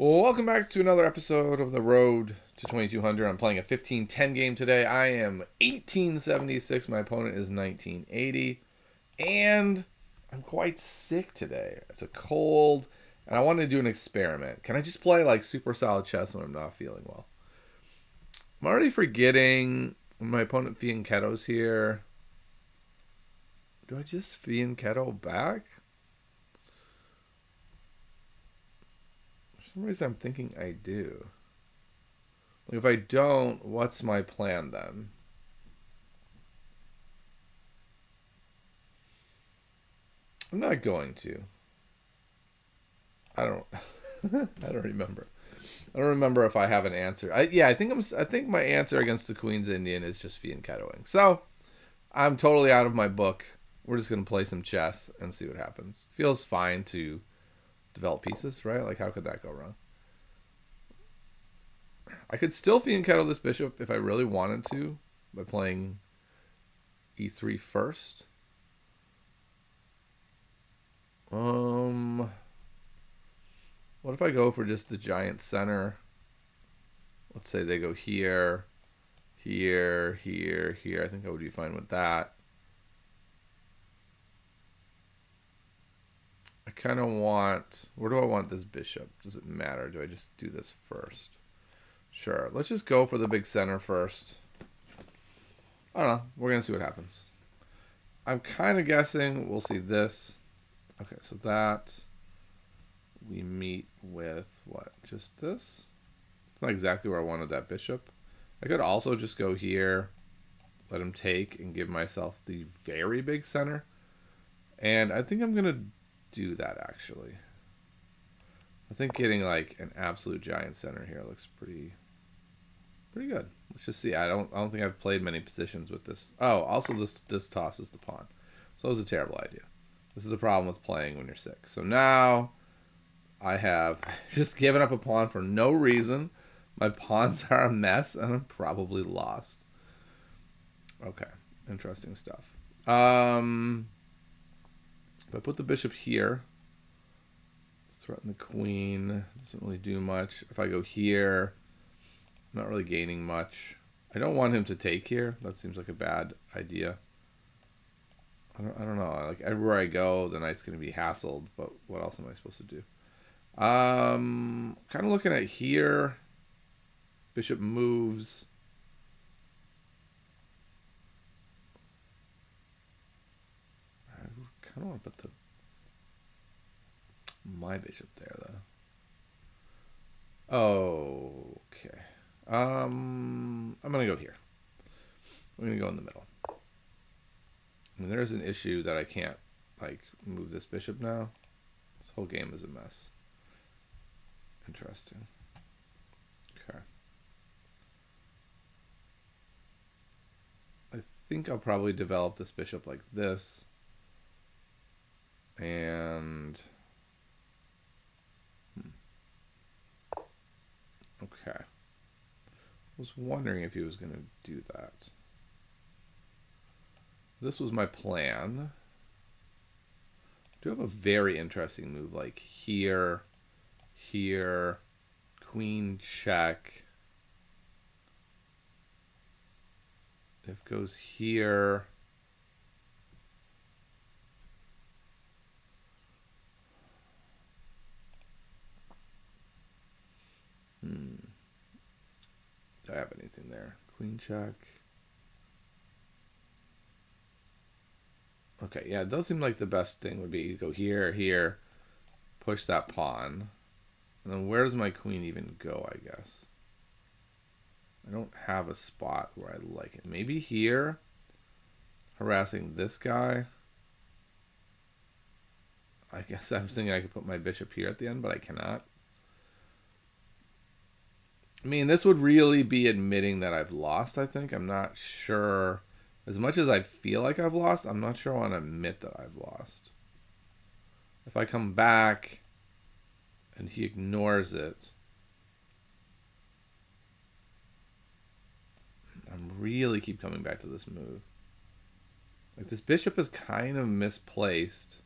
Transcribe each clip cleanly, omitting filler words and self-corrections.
Well, welcome back to another episode of The Road to 2200. I'm playing a 1510 game today. I am 1876. My opponent is 1980. And I'm quite sick today. It's a cold, and I wanted to do an experiment. Can I just play like super solid chess when I'm not feeling well? I'm already forgetting when my opponent Fianchetto's here. Do I just Fianchetto back? For some reason I'm thinking I do. Like if I don't, what's my plan then? I'm not going to. I don't. I don't remember. I don't remember if I have an answer. I think my answer against the Queen's Indian is just fianchettoing. So I'm totally out of my book. We're just gonna play some chess and see what happens. Feels fine to develop pieces, right? Like how could that go wrong? I could still fianchetto this bishop if I really wanted to by playing e3 first. What if I go for just the giant center? Let's say they go here, here, here, here. I think I would be fine with that. I kind of want... Where do I want this bishop? Does it matter? Do I just do this first? Sure. Let's just go for the big center first. I don't know. We're going to see what happens. I'm kind of guessing we'll see this. Okay, so that... We meet with what? Just this? It's not exactly where I wanted that bishop. I could also just go here, let him take, and give myself the very big center. And I think I'm going to do that, actually. I think getting like an absolute giant center here looks pretty good. Let's just see. I don't think I've played many positions with this. Oh, also this tosses the pawn. So that was a terrible idea. This is the problem with playing when you're sick. So now I have just given up a pawn for no reason. My pawns are a mess, and I'm probably lost. Okay, interesting stuff. If I put the bishop here, threaten the queen, doesn't really do much. If I go here, I'm not really gaining much. I don't want him to take here. That seems like a bad idea. I don't know. Like everywhere I go, the knight's going to be hassled, but what else am I supposed to do? Kind of looking at here. Bishop moves. I kind of want to put my bishop there, though. Okay. I'm gonna go here. I'm gonna go in the middle. I mean, there's an issue that I can't like move this bishop now. This whole game is a mess. Interesting. Okay. I think I'll probably develop this bishop like this. And... Okay. I was wondering if he was going to do that. This was my plan. I do have a very interesting move, like here, here, queen check. If it goes here... Do I have anything there? Queen check. Okay, yeah, it does seem like the best thing would be to go here, here, push that pawn. And then where does my queen even go, I guess? I don't have a spot where I like it. Maybe here, harassing this guy. I guess I was thinking I could put my bishop here at the end, but I cannot. I mean, this would really be admitting that I've lost, I think. I'm not sure. As much as I feel like I've lost, I'm not sure I want to admit that I've lost. If I come back and he ignores it, I'm really keep coming back to this move. Like, this bishop is kind of misplaced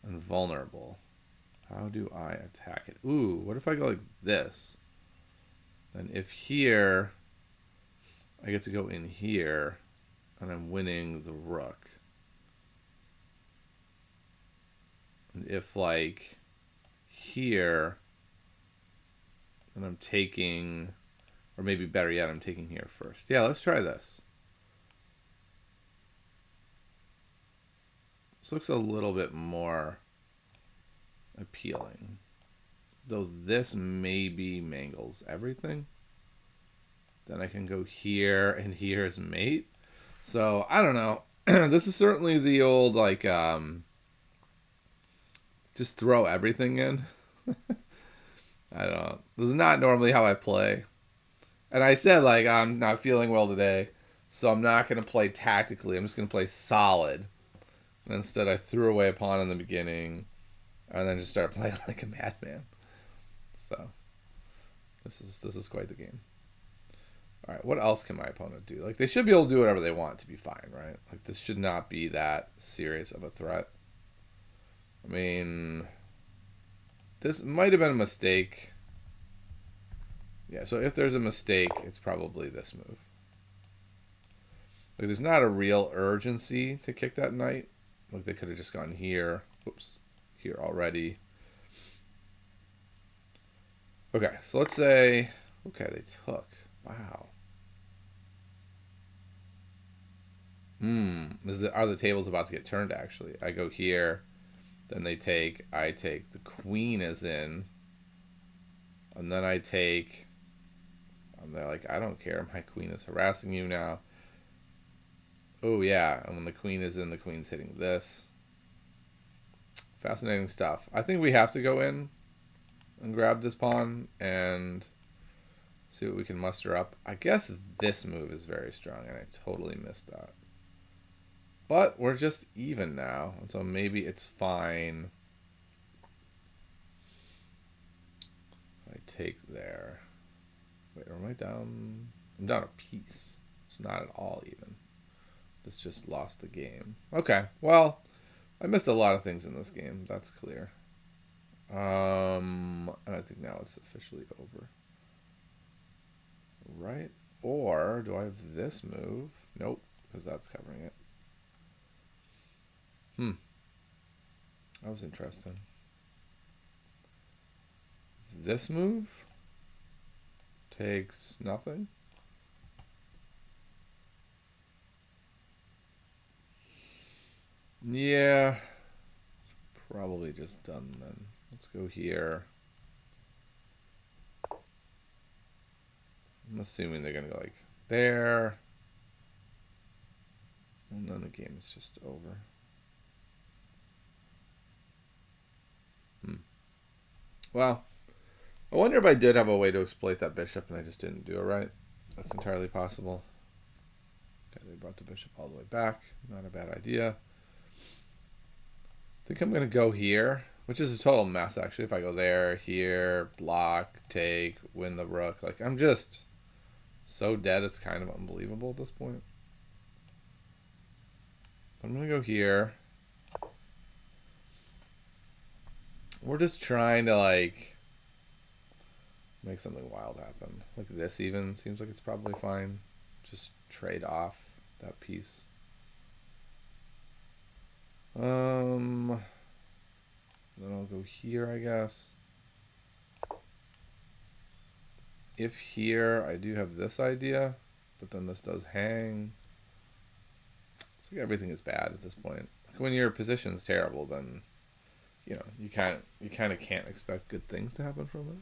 and vulnerable. How do I attack it? Ooh, what if I go like this? Then if here, I get to go in here, and I'm winning the rook. And if like here, and I'm taking, or maybe better yet, I'm taking here first. Yeah, let's try this. This looks a little bit more appealing. Though this maybe mangles everything. Then I can go here, and here is mate. So, I don't know. This is certainly the old, like, just throw everything in. I don't know. This is not normally how I play. And I said, like, I'm not feeling well today, so I'm not going to play tactically. I'm just going to play solid. And instead, I threw away a pawn in the beginning, and then just started playing like a madman. So, this is quite the game. All right, what else can my opponent do? Like, they should be able to do whatever they want to be fine, right? Like, this should not be that serious of a threat. I mean, this might have been a mistake. Yeah, so if there's a mistake, it's probably this move. Like, there's not a real urgency to kick that knight. Like, they could have just gone here. Oops. Here already. Okay, so let's say... Okay, they took. Wow. Are the tables about to get turned, actually? I go here. Then they take. I take. The queen is in. And then I take... And they're like, I don't care. My queen is harassing you now. Oh, yeah. And when the queen is in, the queen's hitting this. Fascinating stuff. I think we have to go in and grab this pawn and see what we can muster up. I guess this move is very strong, and I totally missed that. But we're just even now, and so maybe it's fine if I take there. Wait, am I down? I'm down a piece. It's not at all even. This just lost the game. Okay, well, I missed a lot of things in this game. That's clear. And I think now it's officially over. Right? Or do I have this move? Nope, because that's covering it. That was interesting. This move takes nothing. Yeah, it's probably just done then. Let's go here. I'm assuming they're gonna go like there, and then the game is just over. Well, I wonder if I did have a way to exploit that bishop and I just didn't do it right. That's entirely possible. Okay, they brought the bishop all the way back. Not a bad idea. I think I'm going to go here, which is a total mess, actually. If I go there, here, block, take, win the rook. Like, I'm just so dead, it's kind of unbelievable at this point. I'm going to go here. We're just trying to, like, make something wild happen. Like this even seems like it's probably fine. Just trade off that piece. Then I'll go here, I guess. If here, I do have this idea, but then this does hang. It's like everything is bad at this point. Like when your position's terrible, then you know you kind of can't expect good things to happen from it.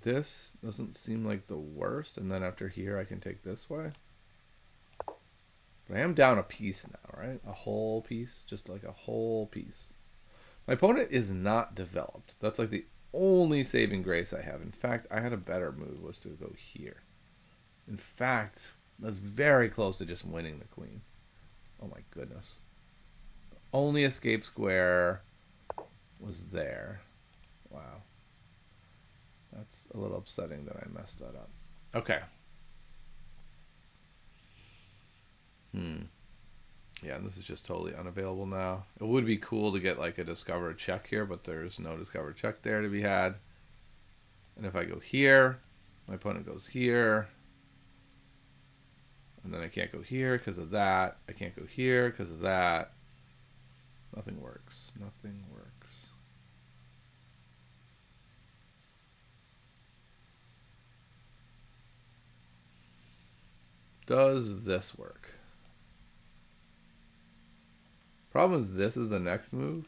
This doesn't seem like the worst, and then after here I can take this way. But I am down a piece now, right? A whole piece, just like a whole piece. My opponent is not developed. That's like the only saving grace I have. In fact, I had a better move, was to go here. In fact, that's very close to just winning the queen. Oh my goodness. The only escape square was there. Wow. That's a little upsetting that I messed that up. Okay. Yeah, this is just totally unavailable now. It would be cool to get like a discover check here, but there's no discover check there to be had. And if I go here, my opponent goes here. And then I can't go here because of that. I can't go here because of that. Nothing works. Nothing works. Does this work? Problem is this is the next move.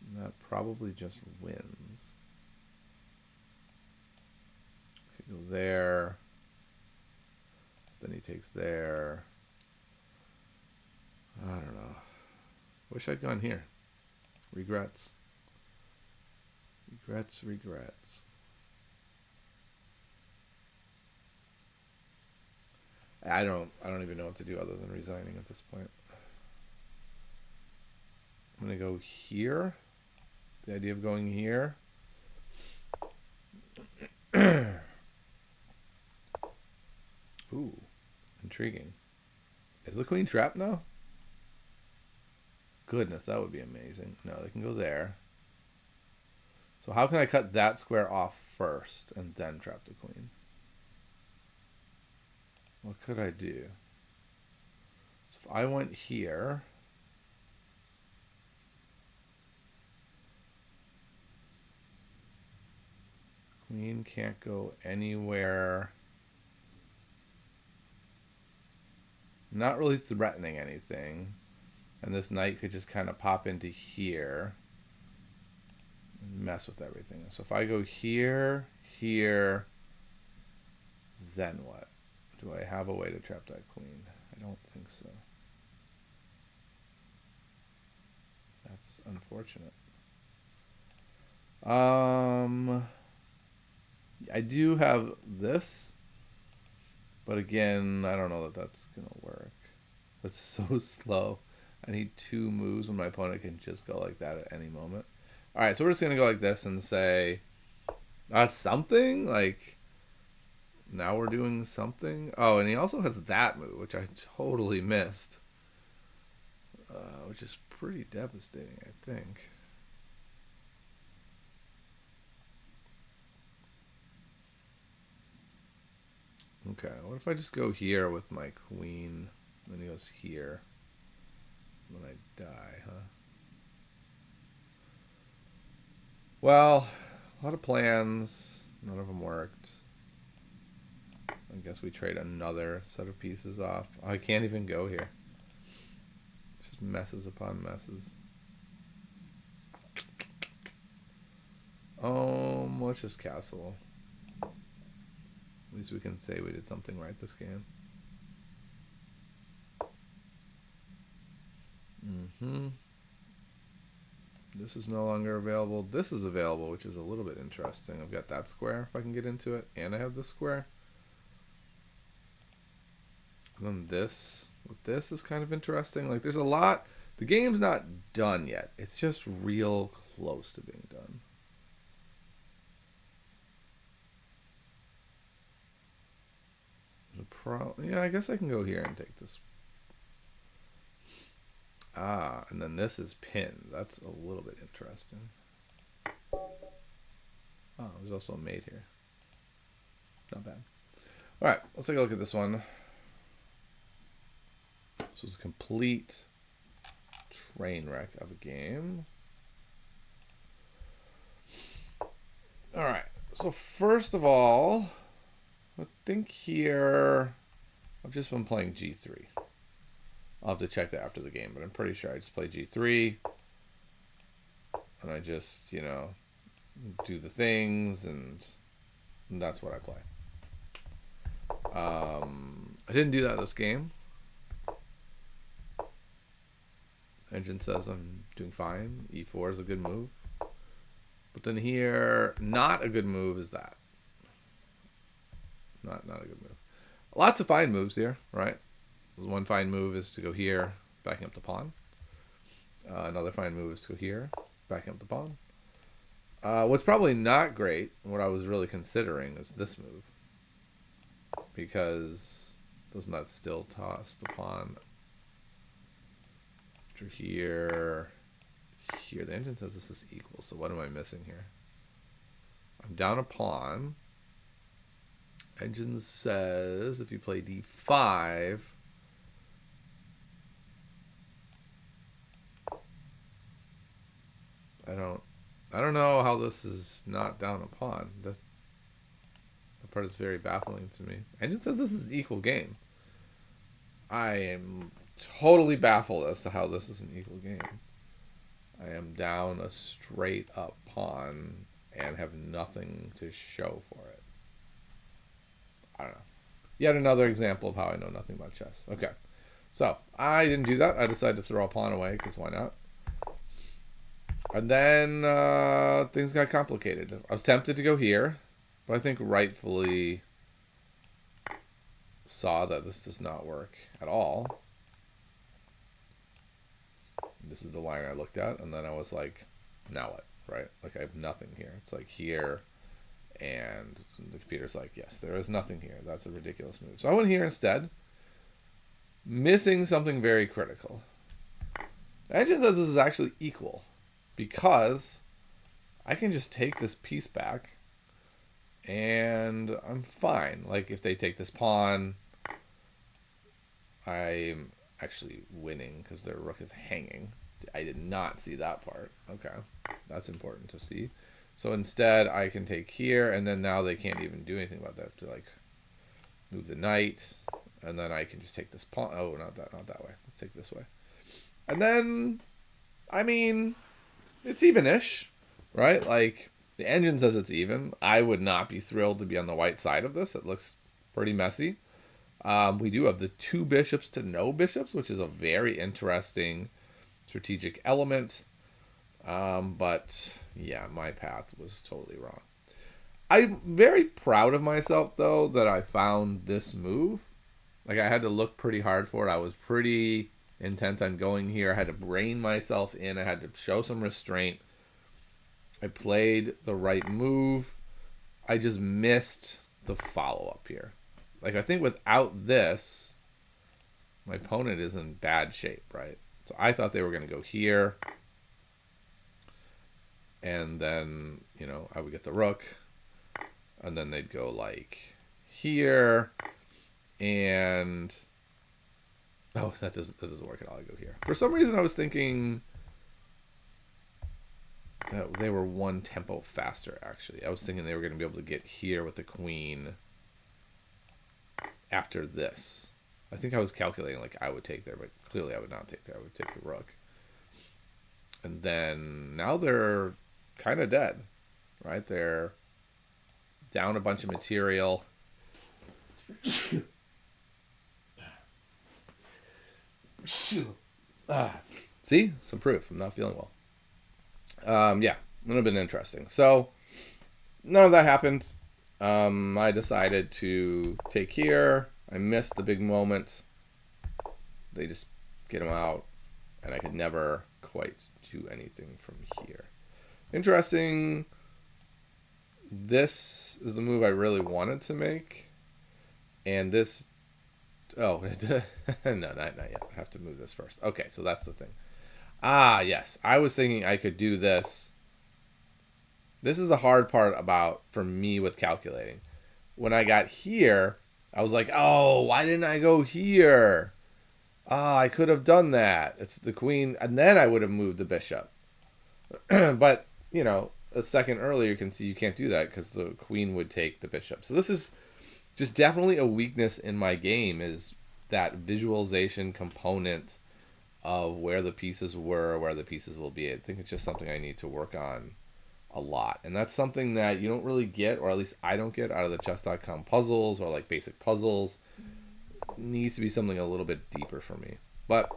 And that probably just wins. Could go there. Then he takes there. I don't know. Wish I'd gone here. Regrets. Regrets, regrets. I don't even know what to do other than resigning at this point. I'm gonna go here. The idea of going here. Ooh, intriguing. Is the queen trapped now? Goodness, that would be amazing. No, they can go there. So how can I cut that square off first and then trap the queen? What could I do? So if I went here, queen can't go anywhere. Not really threatening anything. And this knight could just kind of pop into here and mess with everything. So if I go here, here, then what? Do I have a way to trap that queen? I don't think so. That's unfortunate. I do have this, but again, I don't know that that's gonna work. That's so slow. I need 2 moves when my opponent can just go like that at any moment. All right, so we're just gonna go like this and say, that's something. Like, now we're doing something. Oh, and he also has that move, which I totally missed, which is pretty devastating, I think. Okay, what if I just go here with my queen, and then he goes here, and then I die, huh? Well, a lot of plans, none of them worked. I guess we trade another set of pieces off. Oh, I can't even go here. It's just messes upon messes. Let's just castle. At least we can say we did something right this game. This is no longer available. This is available, which is a little bit interesting. I've got that square if I can get into it, and I have this square. And then this with this is kind of interesting. Like, there's a lot. The game's not done yet. It's just real close to being done. Yeah, I guess I can go here and take this. Ah, and then this is pinned. That's a little bit interesting. Oh, there's also a mate here. Not bad. All right, let's take a look at this one. This was a complete train wreck of a game. All right, so first of all, I think here I've just been playing G3. I'll have to check that after the game, but I'm pretty sure I just play G3. And I just, you know, do the things, and that's what I play. I didn't do that this game. Engine says I'm doing fine. E4 is a good move. But then here, not a good move is that. Not a good move. Lots of fine moves here, right? One fine move is to go here, backing up the pawn. Another fine move is to go here, backing up the pawn. What's probably not great, what I was really considering, is this move. Because Does not still toss the pawn after here. Here, the engine says this is equal, so what am I missing here? I'm down a pawn. Engine says if you play d5, I don't know how this is not down a pawn. That part is very baffling to me. Engine says this is equal game. I am totally baffled as to how this is an equal game. I am down a straight up pawn and have nothing to show for it. I don't know. Yet another example of how I know nothing about chess. Okay. So, I didn't do that. I decided to throw a pawn away, because why not? And then things got complicated. I was tempted to go here, but I think rightfully saw that this does not work at all. This is the line I looked at, and then I was like, now what, right? Like, I have nothing here. It's like here, and the computer's like, yes, there is nothing here. That's a ridiculous move. So I went here instead, missing something very critical. The engine says this is actually equal, because I can just take this piece back, and I'm fine. Like, if they take this pawn, I'm actually winning because their rook is hanging. I did not see that part. Okay, that's important to see. So instead, I can take here, and then now they can't even do anything about that. To like move the knight, and then I can just take this pawn. Oh, not that way. Let's take this way. And then, I mean, it's even-ish, right? Like, the engine says it's even. I would not be thrilled to be on the white side of this. It looks pretty messy. We do have the 2 bishops to no bishops, which is a very interesting strategic element. But, yeah, my path was totally wrong. I'm very proud of myself, though, that I found this move. Like, I had to look pretty hard for it. I was pretty intent on going here. I had to rein myself in. I had to show some restraint. I played the right move. I just missed the follow-up here. Like, I think without this, my opponent is in bad shape, right? So I thought they were going to go here. And then, you know, I would get the rook. And then they'd go, like, here. And... oh, that doesn't work at all. I go here. For some reason, I was thinking that they were 1 tempo faster, actually. I was thinking they were going to be able to get here with the queen after this. I think I was calculating like I would take there, but clearly I would not take there. I would take the rook. And then now they're kind of dead, right? They're down a bunch of material. See? Some proof. I'm not feeling well. Yeah, it would have been interesting. So, none of that happened. I decided to take here. I missed the big moment. They just get him out, and I could never quite do anything from here. Interesting. This is the move I really wanted to make. And this... oh, no, not yet. I have to move this first. Okay, so that's the thing. Ah, yes. I was thinking I could do this. This is the hard part about, for me, with calculating. When I got here, I was like, oh, why didn't I go here? Ah, I could have done that. It's the queen, and then I would have moved the bishop. But, you know, a second earlier, you can see you can't do that because the queen would take the bishop. So this is just definitely a weakness in my game, is that visualization component of where the pieces were, where the pieces will be. I think it's just something I need to work on a lot. And that's something that you don't really get, or at least I don't get, out of the chess.com puzzles or like basic puzzles. It needs to be something a little bit deeper for me. But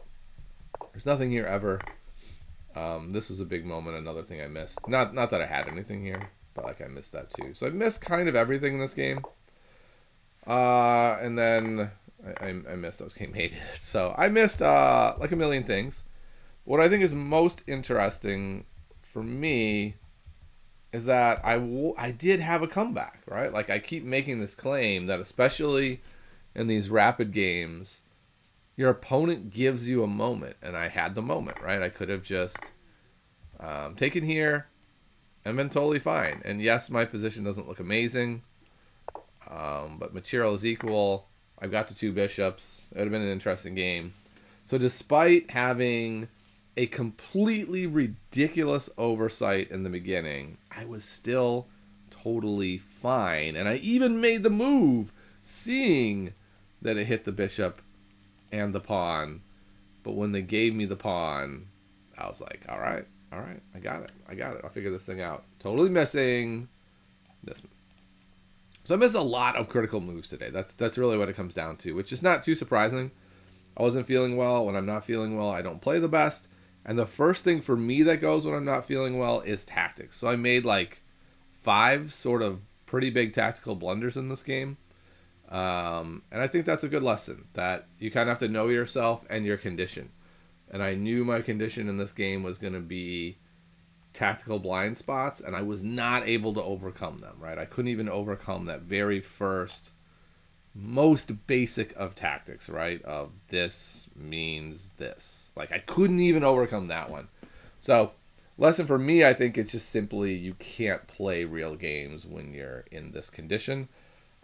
there's nothing here ever. This was a big moment, another thing I missed. Not that I had anything here, but like I missed that too. So I missed kind of everything in this game. And then I missed those game hated. So I missed like a million things. What I think is most interesting for me is that I did have a comeback, right? Like I keep making this claim that especially in these rapid games, your opponent gives you a moment, and I had the moment, right? I could have just taken here and been totally fine. And yes, my position doesn't look amazing, but material is equal. I've got the 2 bishops. It would have been an interesting game. So despite having a completely ridiculous oversight in the beginning, I was still totally fine. And I even made the move, seeing that it hit the bishop and the pawn. But when they gave me the pawn, I was like, all right, I got it. I'll figure this thing out. Totally missing this move. So I missed a lot of critical moves today. That's really what it comes down to, which is not too surprising. I wasn't feeling well. When I'm not feeling well, I don't play the best. And the first thing for me that goes when I'm not feeling well is tactics. So I made like 5 sort of pretty big tactical blunders in this game. And I think that's a good lesson, that you kind of have to know yourself and your condition. And I knew my condition in this game was going to be tactical blind spots, and I was not able to overcome them, right? I couldn't even overcome that very first, most basic of tactics, right? Of this means this. Like, I couldn't even overcome that one. So, lesson for me, I think it's just simply you can't play real games when you're in this condition.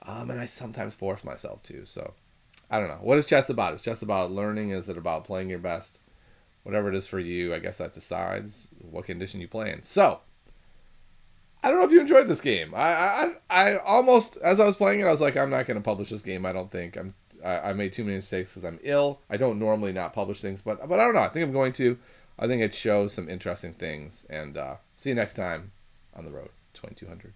And I sometimes force myself to. So, I don't know. What is chess about? Is chess about learning? Is it about playing your best? Whatever it is for you, I guess that decides what condition you play in. So, I don't know if you enjoyed this game. I almost, as I was playing it, I was like, I'm not going to publish this game. I don't think I made too many mistakes because I'm ill. I don't normally not publish things, but I don't know. I think I'm going to. I think it shows some interesting things. And see you next time on the road 2200.